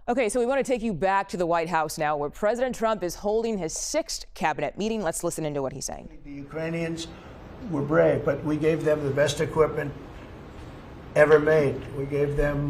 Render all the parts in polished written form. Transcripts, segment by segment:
Okay, so we want to take you back to the White House now, where President Trump is holding his 6th cabinet meeting. Let's listen into what he's saying. The Ukrainians were brave, but we gave them the best equipment ever made. We gave them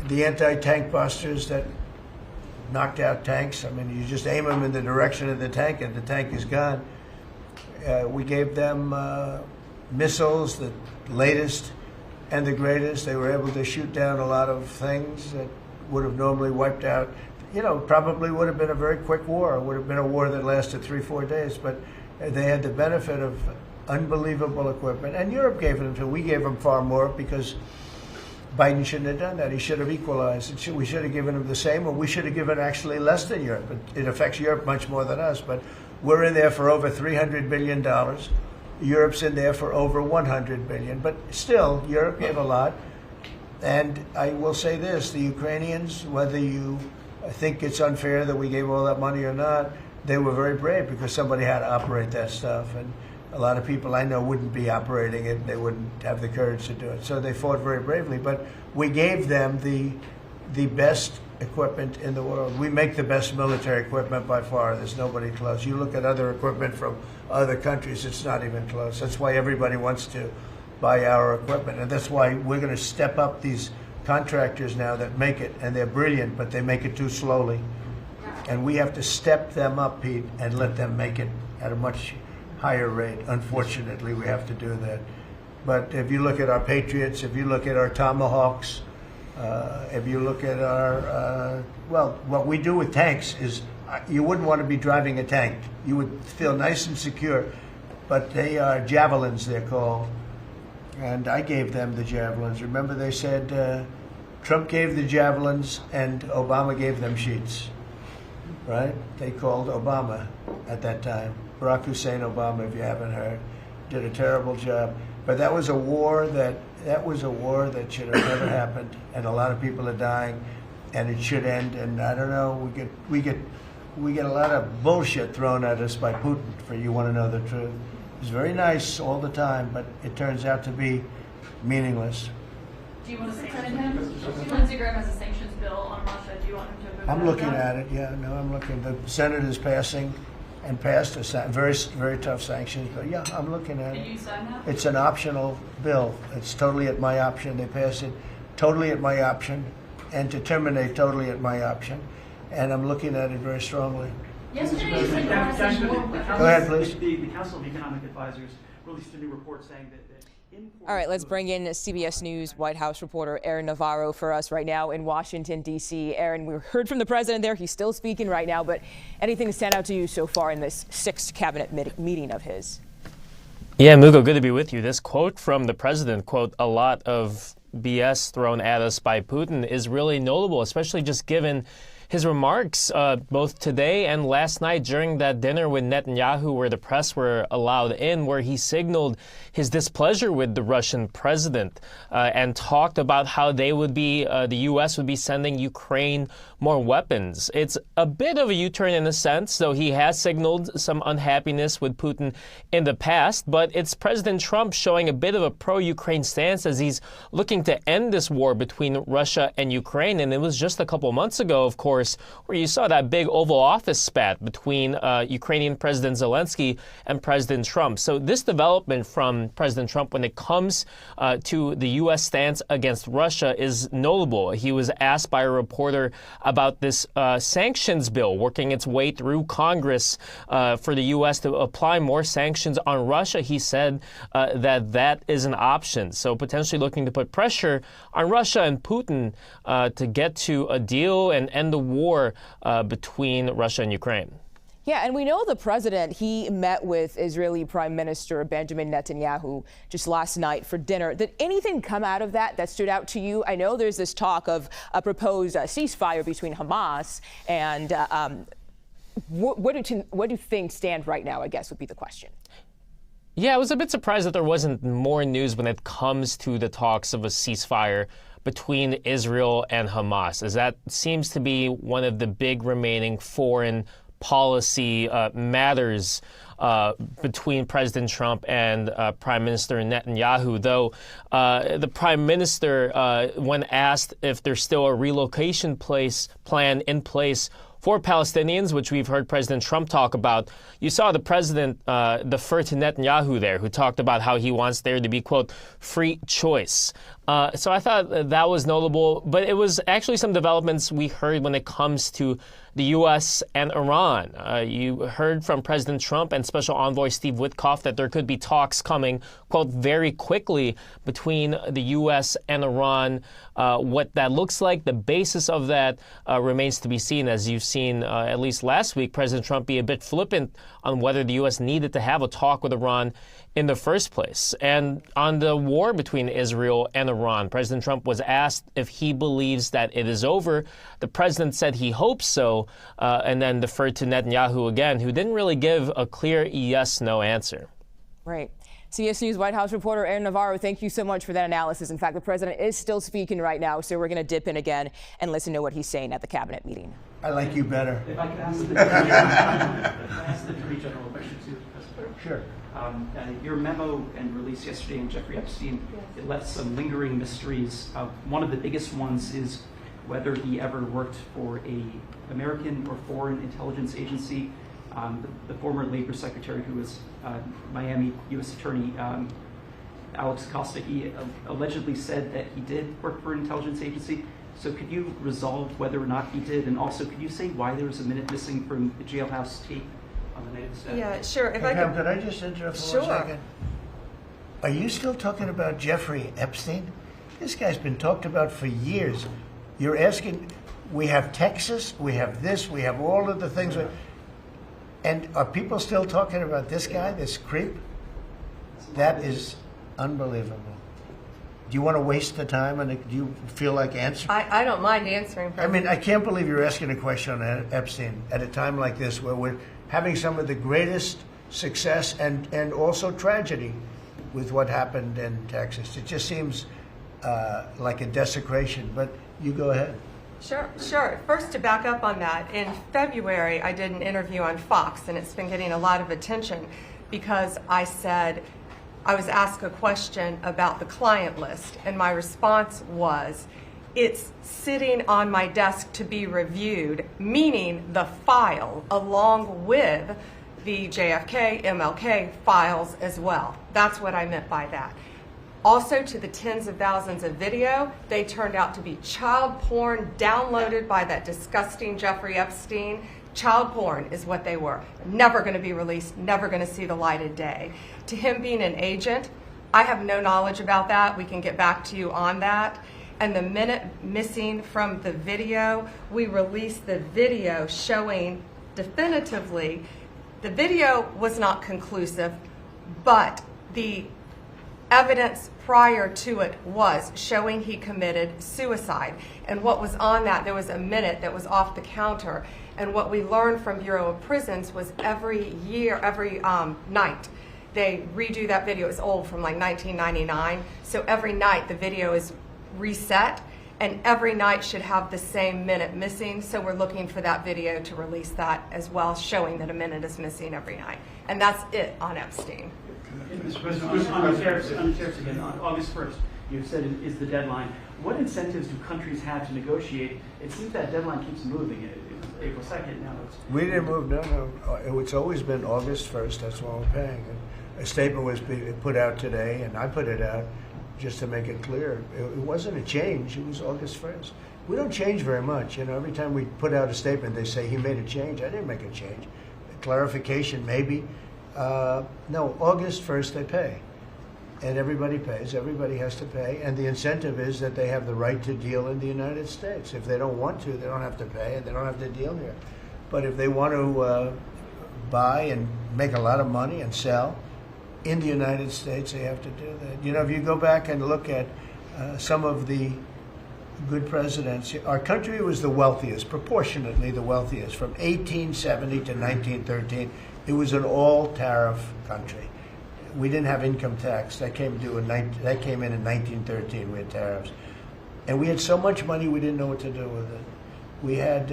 the anti-tank busters that knocked out tanks. I mean, you just aim them in the direction of the tank and the tank is gone. We gave them missiles, the latest and the greatest. They were able to shoot down a lot of things that would have normally wiped out, probably would have been a very quick war. It would have been a war that lasted 3-4 days, but they had the benefit of unbelievable equipment. And Europe gave them too. We gave them far more because Biden shouldn't have done that. He should have equalized. We should have given him the same, or we should have given actually less than Europe. It affects Europe much more than us, but we're in there for over $300 billion. Europe's in there for over $100 billion, but still, Europe gave a lot. And I will say this, the Ukrainians, whether you think it's unfair that we gave all that money or not, they were very brave because somebody had to operate that stuff. And a lot of people I know wouldn't be operating it. They wouldn't have the courage to do it. So they fought very bravely. But we gave them the best equipment in the world. We make the best military equipment by far. There's nobody close. You look at other equipment from other countries, it's not even close. That's why everybody wants to buy our equipment. And that's why we're going to step up these contractors now that make it. And they're brilliant, but they make it too slowly. And we have to step them up, Pete, and let them make it at a much higher rate. Unfortunately, we have to do that. But if you look at our Patriots, if you look at our Tomahawks, if you look at our, what we do with tanks is, you wouldn't want to be driving a tank. You would feel nice and secure, but they are javelins, they're called. And I gave them the javelins. Remember they said Trump gave the javelins and Obama gave them sheets, right? They called Obama at that time. Barack Hussein Obama, if you haven't heard, did a terrible job. But that was a war that should have never happened, and a lot of people are dying, and it should end. And I don't know, we get a lot of bullshit thrown at us by Putin. For you want to know the truth, he's very nice all the time, but it turns out to be meaningless. Do you want to sanction him? Lindsey Graham has a sanctions bill on Russia. Do you want him to vote? I'm looking at it. Yeah, no, I'm looking. The Senate is passing. And passed a very, very tough sanctions. But yeah, I'm looking at it. Can you sign that? It's an optional bill. It's totally at my option. They pass it totally at my option, and to terminate totally at my option. And I'm looking at it very strongly. Yesterday, you said Go ahead, please. The Council of Economic Advisors released a new report saying that all right, let's bring in CBS News White House reporter Aaron Navarro for us right now in Washington, D.C. Aaron, we heard from the president there. He's still speaking right now, but anything to stand out to you so far in this 6th cabinet meeting of his? Yeah, Mugo, good to be with you. This quote from the president, quote, "a lot of BS thrown at us by Putin," is really notable, especially just given his remarks both today and last night during that dinner with Netanyahu, where the press were allowed in, where he signaled his displeasure with the Russian president and talked about how they would be, the U.S. would be sending Ukraine more weapons. It's a bit of a U-turn in a sense, though he has signaled some unhappiness with Putin in the past, but it's President Trump showing a bit of a pro-Ukraine stance as he's looking to end this war between Russia and Ukraine. And it was just a couple months ago, of course, where you saw that big Oval Office spat between Ukrainian President Zelensky and President Trump. So this development from President Trump when it comes to the U.S. stance against Russia is notable. He was asked by a reporter about this sanctions bill working its way through Congress for the U.S. to apply more sanctions on Russia. He said that is an option. So potentially looking to put pressure on Russia and Putin to get to a deal and end the war between Russia and Ukraine. Yeah, and we know the president, he met with Israeli Prime Minister Benjamin Netanyahu just last night for dinner. Did anything come out of that stood out to you? I know there's this talk of a proposed ceasefire between Hamas and what do you think stand right now, I guess, would be the question. Yeah, I was a bit surprised that there wasn't more news when it comes to the talks of a ceasefire between Israel and Hamas, as that seems to be one of the big remaining foreign policy matters between President Trump and Prime Minister Netanyahu, though the Prime Minister, when asked if there's still a relocation plan in place for Palestinians, which we've heard President Trump talk about, you saw the president defer to Netanyahu there, who talked about how he wants there to be, quote, free choice. So I thought that was notable, but it was actually some developments we heard when it comes to the U.S. and Iran. You heard from President Trump and Special Envoy Steve Witkoff that there could be talks coming, quote, very quickly between the U.S. and Iran. What that looks like, the basis of that remains to be seen. As you've seen, at least last week, President Trump be a bit flippant on whether the U.S. needed to have a talk with Iran in the first place. And on the war between Israel and Iran, President Trump was asked if he believes that it is over. The president said he hopes so, and then deferred to Netanyahu again, who didn't really give a clear yes-no answer. Right. CBS News White House reporter Aaron Navarro, thank you so much for that analysis. In fact, the president is still speaking right now, so we're going to dip in again and listen to what he's saying at the cabinet meeting. I like you better. If I could ask the Attorney General a question too, President. Sure. Your memo and release yesterday on Jeffrey Epstein, it left some lingering mysteries. One of the biggest ones is whether he ever worked for an American or foreign intelligence agency. The former Labor Secretary, who was Miami U.S. Attorney Alex Acosta, he allegedly said that he did work for an intelligence agency. So could you resolve whether or not he did? And also, could you say why there was a minute missing from the jailhouse tape on the night of the staff? Yeah, sure. If Hey, Pam, could I just interrupt for 1 second? Are you still talking about Jeffrey Epstein? This guy's been talked about for years. You're asking, we have Texas, we have this, we have all of the things. And are people still talking about this guy, this creep? That is unbelievable. Do you want to waste the time, and do you feel like answering? I don't mind answering. I mean, I can't believe you're asking a question on Epstein at a time like this, where we're having some of the greatest success and also tragedy with what happened in Texas. It just seems like a desecration, but you go ahead. Sure. First, to back up on that, in February, I did an interview on Fox, and it's been getting a lot of attention because I said, I was asked a question about the client list, and my response was, it's sitting on my desk to be reviewed, meaning the file along with the JFK, MLK files as well. That's what I meant by that. Also, to the tens of thousands of video, they turned out to be child porn downloaded by that disgusting Jeffrey Epstein. Child porn is what they were. Never going to be released, never going to see the light of day. To him being an agent, I have no knowledge about that. We can get back to you on that. And the minute missing from the video, we released the video showing definitively the video was not conclusive, but the evidence prior to it was showing he committed suicide. And what was on that, there was a minute that was off the counter. And what we learned from Bureau of Prisons was every night, they redo that video. It's old, from like 1999. So every night the video is reset, and every night should have the same minute missing. So we're looking for that video to release that as well, showing that a minute is missing every night. And that's it on Epstein. Mr. President, on the tariffs again, on August 1st, you said is the deadline. What incentives do countries have to negotiate? It seems that deadline keeps moving. It was April 2nd, now it's... We didn't move, no. It's always been August 1st, that's what we're paying. And a statement was put out today, and I put it out just to make it clear. It wasn't a change, it was August 1st. We don't change very much. You know, every time we put out a statement, they say he made a change. I didn't make a change. A clarification, maybe. No, August 1st they pay. And everybody pays. Everybody has to pay. And the incentive is that they have the right to deal in the United States. If they don't want to, they don't have to pay, and they don't have to deal here. But if they want to buy and make a lot of money and sell in the United States, they have to do that. You know, if you go back and look at some of the good presidents, our country was the wealthiest, proportionately the wealthiest, from 1870 to 1913. It was an all-tariff country. We didn't have income tax. That came in in 1913. We had tariffs. And we had so much money we didn't know what to do with it. We had,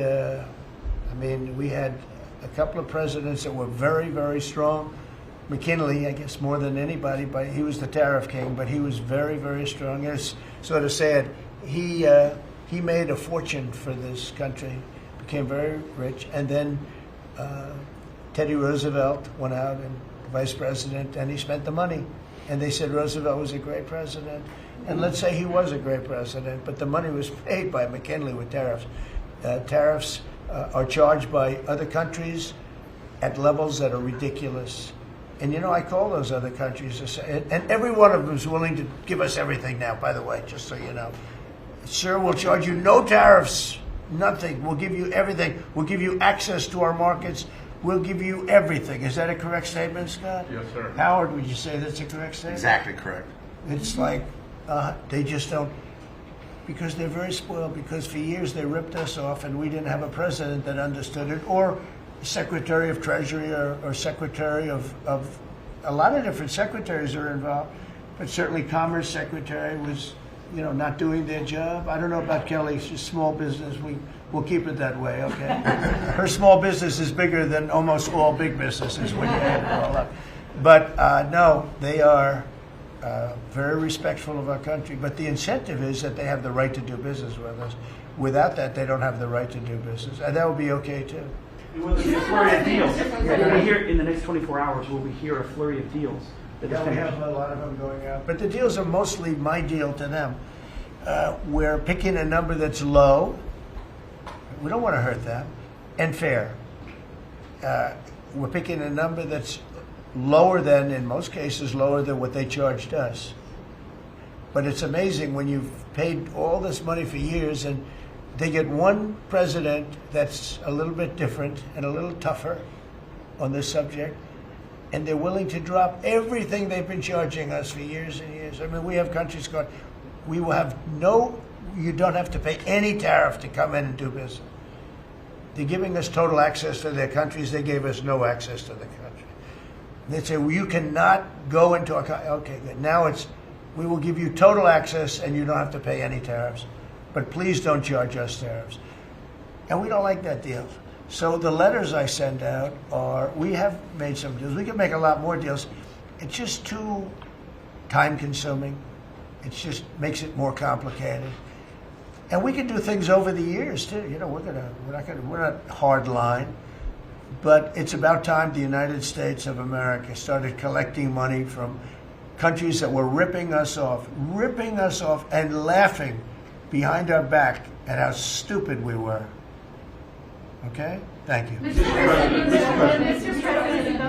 we had a couple of presidents that were very, very strong. McKinley, I guess, more than anybody, but he was the tariff king, but he was very, very strong. It's sort of sad. He made a fortune for this country, became very rich, and then Teddy Roosevelt went out and vice president, and he spent the money. And they said Roosevelt was a great president. And let's say he was a great president, but the money was paid by McKinley with tariffs. Tariffs are charged by other countries at levels that are ridiculous. And you know, I call those other countries, and every one of them is willing to give us everything now, by the way, just so you know. Sir, we'll charge you no tariffs, nothing. We'll give you everything. We'll give you access to our markets. We'll give you everything. Is that a correct statement, Scott? Yes, sir. Howard, would you say that's a correct statement? Exactly correct. It's like they just don't, because they're very spoiled, because for years they ripped us off and we didn't have a president that understood it, or Secretary of Treasury or Secretary of a lot of different secretaries are involved, but certainly Commerce Secretary was, you know, not doing their job. I don't know about Kelly. She's small business. We'll keep it that way, okay? Her small business is bigger than almost all big businesses when you add it all up. But no, they are very respectful of our country. But the incentive is that they have the right to do business with us. Without that, they don't have the right to do business. And that would be okay, too. Well, there's a flurry of deals. We'll be here in the next 24 hours. We'll be here a flurry of deals. Yeah, we have a lot of them going out. But the deals are mostly my deal to them. We're picking a number that's low. We don't want to hurt them. And fair. We're picking a number that's lower than, in most cases, lower than what they charged us. But it's amazing when you've paid all this money for years and they get one president that's a little bit different and a little tougher on this subject, and they're willing to drop everything they've been charging us for years and years. I mean, we have countries going, we will have you don't have to pay any tariff to come in and do business. They're giving us total access to their countries. They gave us no access to the country. They say, well, you cannot go into our country. Okay, good. Now we will give you total access and you don't have to pay any tariffs. But please don't charge us tariffs. And we don't like that deal. So the letters I send out are, we have made some deals. We can make a lot more deals. It's just too time consuming. It just makes it more complicated. And we can do things over the years too. You know, we're not hard line. But it's about time the United States of America started collecting money from countries that were ripping us off and laughing behind our back at how stupid we were. Okay? Thank you. Mr. President,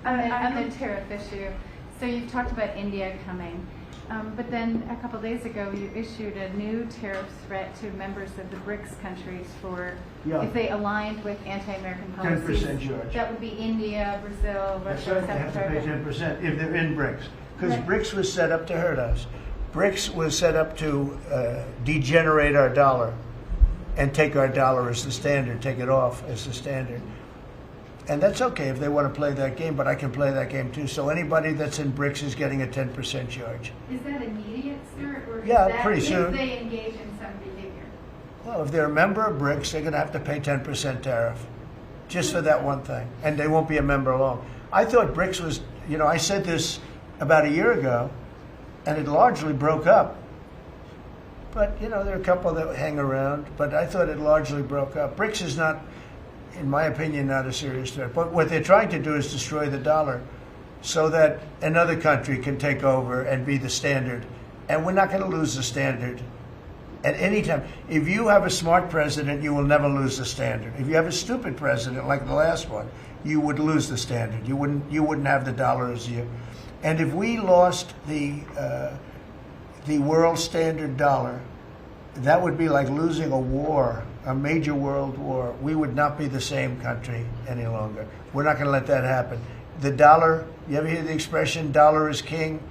on the tariff issue, so you've talked about India coming, but then a couple days ago you issued a new tariff threat to members of the BRICS countries for if they aligned with anti-American policies. 10% charge. That would be India, Brazil, That's Russia, right. They have South to pay Africa. 10% if they're in BRICS. Because Right. BRICS was set up to hurt us. BRICS was set up to degenerate our dollar and take our dollar as the standard, take it off as the standard. And that's okay if they want to play that game, but I can play that game too. So anybody that's in BRICS is getting a 10% charge. Is that immediate, sir, or is Yeah, that pretty soon. if they engage in some behavior? Well, if they're a member of BRICS, they're going to have to pay 10% tariff just for that one thing. And they won't be a member long. I thought BRICS was, you know, I said this about a year ago, and it largely broke up. But, you know, there are a couple that hang around, but I thought it largely broke up. BRICS is not, in my opinion, not a serious threat. But what they're trying to do is destroy the dollar so that another country can take over and be the standard. And we're not going to lose the standard at any time. If you have a smart president, you will never lose the standard. If you have a stupid president, like the last one, you would lose the standard. You wouldn't have the dollar as you. And if we lost the world standard dollar, that would be like losing a war, a major world war. We would not be the same country any longer. We're not going to let that happen. The dollar, you ever hear the expression, dollar is king?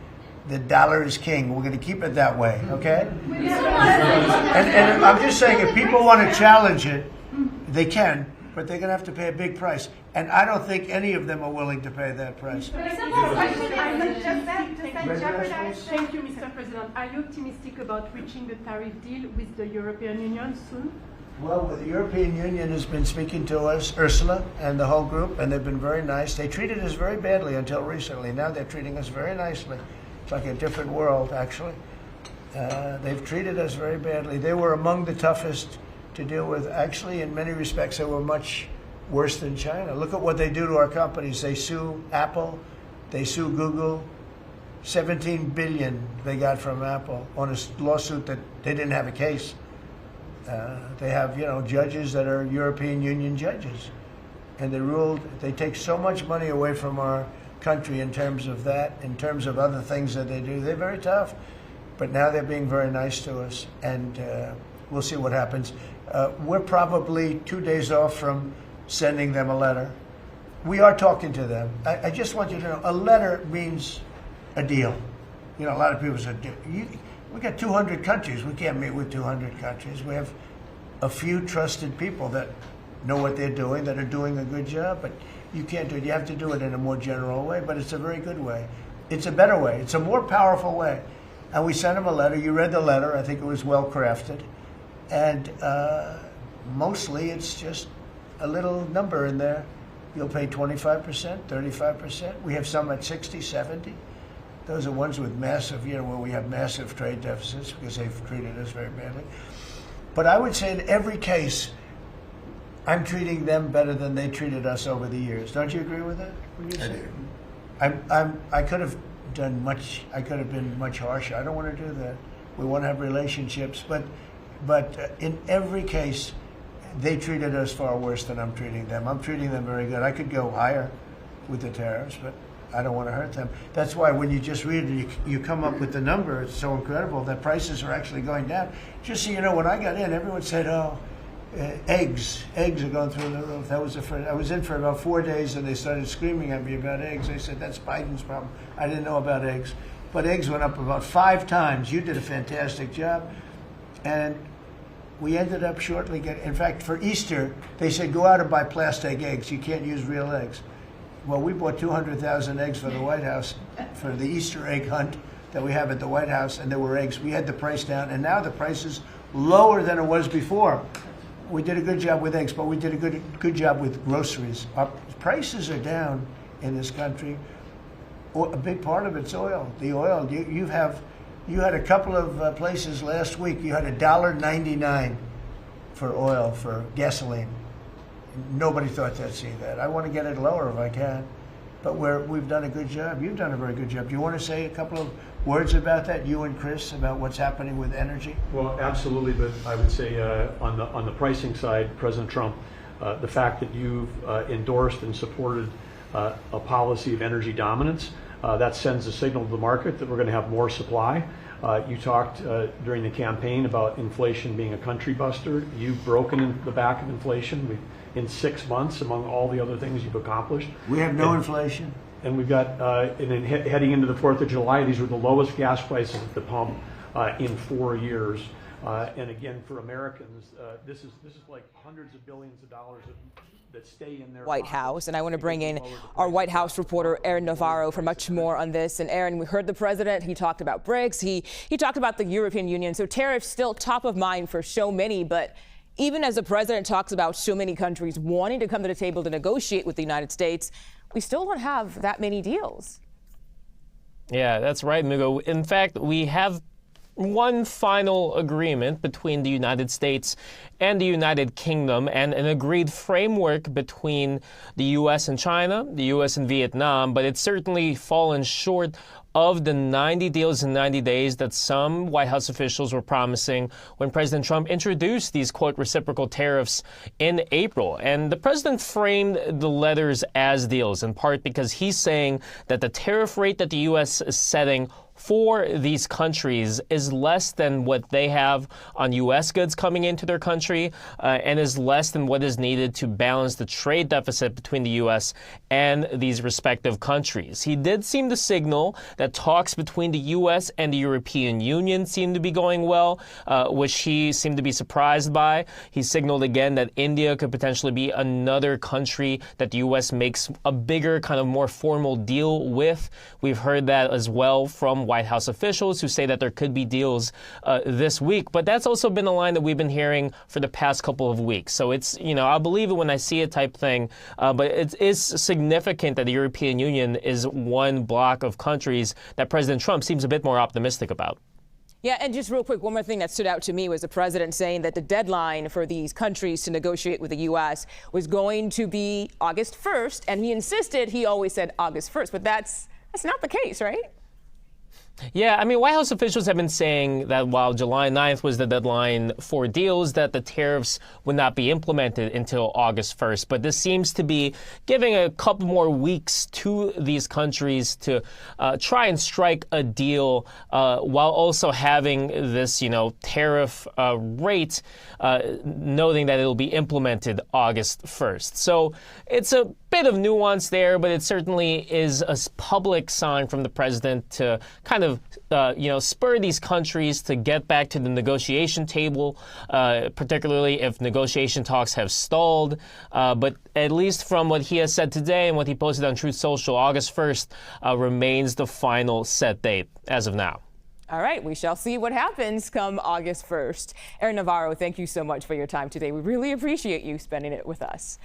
The dollar is king. We're going to keep it that way, okay? And I'm just saying, if people want to challenge it, they can, but they're going to have to pay a big price. And I don't think any of them are willing to pay that price. Thank you, Mr. President. Are you optimistic about reaching a tariff deal with the European Union soon? Well, the European Union has been speaking to us, Ursula and the whole group, and they've been very nice. They treated us very badly until recently. Now they're treating us very nicely. It's like a different world, actually. They've treated us very badly. They were among the toughest to deal with. Actually, in many respects, they were much worse than China. Look at what they do to our companies. They sue Apple. They sue Google. $17 billion they got from Apple on a lawsuit that they didn't have a case. They have, judges that are European Union judges. And they ruled, they take so much money away from our country in terms of that, in terms of other things that they do. They're very tough. But now they're being very nice to us. And we'll see what happens. We're probably 2 days off from sending them a letter. We are talking to them. I just want you to know, a letter means a deal. A lot of people say, we got 200 countries. We can't meet with 200 countries. We have a few trusted people that know what they're doing, that are doing a good job, but you can't do it. You have to do it in a more general way, but it's a very good way. It's a better way. It's a more powerful way. And we sent them a letter. You read the letter. I think it was well crafted. And mostly it's just a little number in there. You'll pay 25%, 35%. We have some at 60, 70. Those are ones with massive, where we have massive trade deficits because they've treated us very badly. But I would say in every case, I'm treating them better than they treated us over the years. Don't you agree with that? I could have done much. I could have been much harsher. I don't want to do that. We want to have relationships, but in every case, they treated us far worse than I'm treating them. I'm treating them very good. I could go higher with the tariffs, but I don't want to hurt them. That's why when you just read it, you come up with the number. It's so incredible that prices are actually going down. Just so you know, when I got in, everyone said, eggs are going through the roof. That was I was in for about 4 days, and they started screaming at me about eggs. They said, that's Biden's problem. I didn't know about eggs. But eggs went up about 5 times. You did a fantastic job. And we ended up shortly getting, in fact, for Easter, they said, go out and buy plastic eggs. You can't use real eggs. Well, we bought 200,000 eggs for the White House for the Easter egg hunt that we have at the White House, and there were eggs. We had the price down, and now the price is lower than it was before. We did a good job with eggs, but we did a good job with groceries. Our prices are down in this country. A big part of it's oil. The oil, you had a couple of places last week. You had $1.99 for oil, for gasoline. Nobody thought they'd see that. I want to get it lower if I can, but we've done a good job. You've done a very good job. Do you want to say a couple of words about that, you and Chris, about what's happening with energy? Well, absolutely, but I would say on the pricing side, President Trump, the fact that you've endorsed and supported a policy of energy dominance, that sends a signal to the market that we're going to have more supply. You talked during the campaign about inflation being a country buster. You've broken in the back of inflation in 6 months, among all the other things you've accomplished. We have no inflation. And we've got, and then heading into the 4th of July, these were the lowest gas prices at the pump in 4 years. And again, for Americans, this is like hundreds of billions of dollars that stay in their White House. And I want to bring in our White House reporter, Aaron Navarro, for much more on this. And Aaron, we heard the president. He talked about BRICS. He talked about the European Union. So tariffs still top of mind for so many. But even as the president talks about so many countries wanting to come to the table to negotiate with the United States, we still don't have that many deals. Yeah, that's right, Mugo. In fact, we have one final agreement between the United States and the United Kingdom, and an agreed framework between the U.S. and China, the U.S. and Vietnam, but it's certainly fallen short of the 90 deals in 90 days that some White House officials were promising when President Trump introduced these, quote, reciprocal tariffs in April. And the president framed the letters as deals, in part because he's saying that the tariff rate that the U.S. is setting for these countries is less than what they have on U.S. goods coming into their country and is less than what is needed to balance the trade deficit between the U.S. and these respective countries. He did seem to signal that talks between the U.S. and the European Union seem to be going well, which he seemed to be surprised by. He signaled again that India could potentially be another country that the U.S. makes a bigger, kind of more formal deal with. We've heard that as well from some White House officials who say that there could be deals this week. But that's also been a line that we've been hearing for the past couple of weeks. So it's, I'll believe it when I see it type thing. But it is significant that the European Union is one bloc of countries that President Trump seems a bit more optimistic about. Yeah, and just real quick, one more thing that stood out to me was the president saying that the deadline for these countries to negotiate with the U.S. was going to be August 1st, and he insisted, he always said August 1st, but that's not the case, right? Yeah, I mean, White House officials have been saying that while July 9th was the deadline for deals, that the tariffs would not be implemented until August 1st. But this seems to be giving a couple more weeks to these countries to try and strike a deal while also having this, tariff rate, noting that it will be implemented August 1st. So it's a bit of nuance there, but it certainly is a public sign from the president to kind of, spur these countries to get back to the negotiation table, particularly if negotiation talks have stalled. But at least from what he has said today and what he posted on Truth Social, August 1st remains the final set date as of now. All right, we shall see what happens come August 1st. Aaron Navarro, thank you so much for your time today. We really appreciate you spending it with us.